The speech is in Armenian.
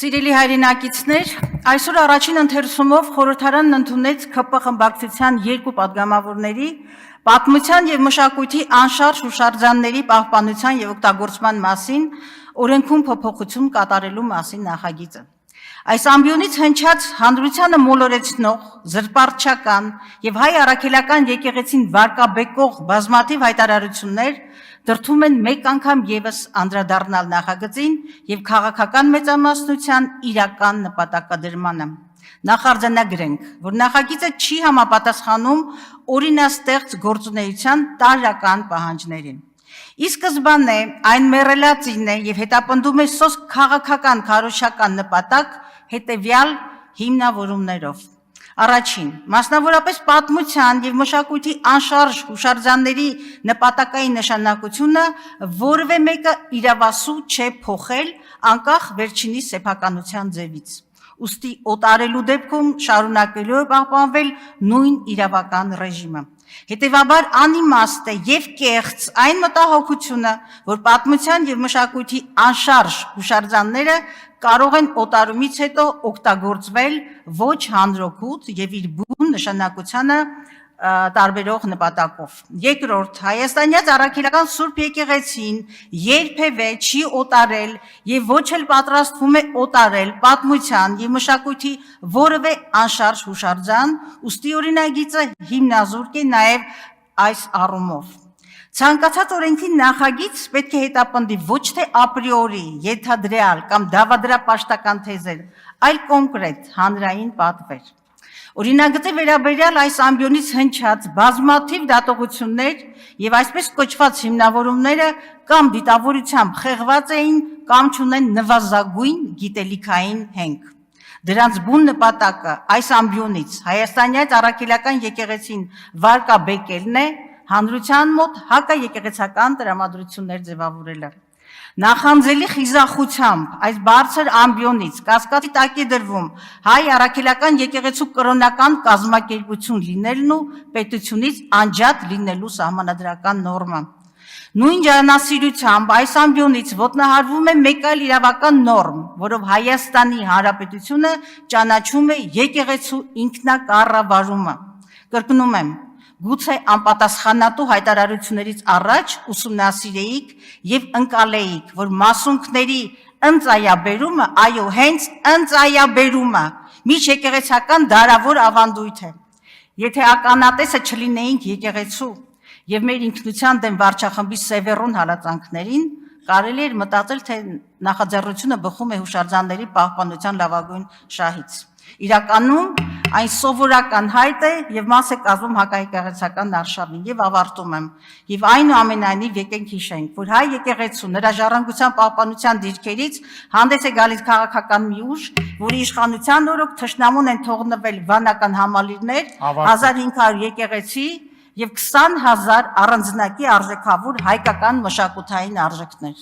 Սիրելի հայրենակիցներ, այսօր առաջին ընթերցումով խորհրդարանն ընդունեց ՔՊ խմբակցության երկու պատգամավորների պատմության եւ մշակույթի անշարժ հուշարձանների պահպանության եւ օգտագործման մասին օրենքում փոփոխություն կատարելու մասին նախագիծը։ Այս ամբիոնից հնչած հանրությանը մոլորեցնող, զրպարտչական եւ հայ առաքելական եկեղեցին վարկաբեկող բազմաթիվ հայտարարություններ դրդում են մեկ անգամ եւս անդրադառնալ նախագծին եւ քաղաքական մեծամասնության իրական նպատակադրմանը։ Նախարձանագրենք, որ նախագիծը չի համապատասխանում օրինաստեղծ գործունեության տարրական պահանջներին։ Ի սկզբանե այն մեռելածին է եւ հետապնդում է սոսկ քաղաքական քարոզչական նպատակ հետեւյալ հիմնավորումներով։ Առաջին, մասնավորապես պատմության եւ մշակույթի անշարժ հուշարձանների նպատակային նշանակությունը որևէ մեկը իրավասու չէ փոխել անկախ վերջինի սեփականության ձևից։ Ուստի օտարելու դեպքում շարունակելու է պահպանվել նույն իրավական ռեժիմը։ Հետևաբար անիմաստ է եւ կեղծ այն մտահոգությունը, որ պատմության եւ մշակույթի անշարժ հուշարձանները կարող են օտարումից հետո օգտագործվել ոչ հանրօգուտ եւ իր բուն նշանակությանը տարբերող նպատակով։ Երկրորդ, հայաստանյաց առաքելական Սուրբ եկեղեցին երբևէ չի օտարել եւ ոչ էլ պատրաստվում է օտարել պատմության եւ մշակույթի որևէ անշարժ հուշարձան, ուստի օրինագիծը հիմնազուրկ է նաեւ այս առումով։ Ցանկացած օրենքի նախագիծ պետք է հետապնդի ոչ թե ապրիորի, ենթադրյալ կամ դավադրապաշտական թեզեր, այլ կոնկրետ հանրային պատվեր։ Օրինագծի վերաբերյալ այս ամբիոնից հնչած բազմաթիվ դատողություններ եւ այսպես կոչված հիմնավորումները կամ դիտավորությամբ խեղված էին կամ չունեն նվազագույն գիտելիքային հենք։ Դրանց բուն նպատակը այս ամբիոնից հայաստանյաց առաքելական եկեղեցին վարկաբեկելն է, հանրության մոտ հակաեկեղեցական տրամադրություններ ձևավորելը։ Նախանձելի խիզախությամբ այս բարձր ամբիոնից կասկածի տակ է դրվում հայ առաքելական եկեղեցու կրոնական կազմակերպություն լինելն ու պետությունից անջատ լինելու սահմանադրական նորմը։ Նույն ջանասիրությամբ այս ամբիոնից ոտնահարվում է մեկ այլ իրավական նորմ, որով Հայաստանի Հանրապետությունը ճանաչում է եկեղեցու ինքնակառավարումը։ Կրկնում եմ, գուցե անպատասխանատու հայտարարություններից առաջ ուսումնասիրեիք եւ ընկալեիք, որ մասունքների ընծայաբերումը, այո, հենց ընծայաբերումը միջեկեղեցական դարավոր ավանդույթ է։ Եթե ականատեսը չլինեինք եկեղեցու եւ մեր ինքնության դեմ վարչախմբի սևեռուն հալածանքներին, կարելի էր մտածել, թե նախաձեռնությունը բխում է հուշարձանների պահպանության լավագույն շահից։ Իրականում այն սովորական հայտ է եւ մաս է կազմում հակաեկեղեցական արշավին եւ ավարտում եմ եւ այնուամենայնիվ եկենք հիշենք, որ հայ եկեղեցու նրա ժառանգության պահպանության դիրքերից հանդես է գալիս քաղաքական մի ուժ, որի իշխանության օրոք թշնամուն են թողնվել վանական համալիրներ, 1500 եկեղեցի եւ 20,000 առանձնակի արժեքավոր հայկական մշակութային արժեքներ։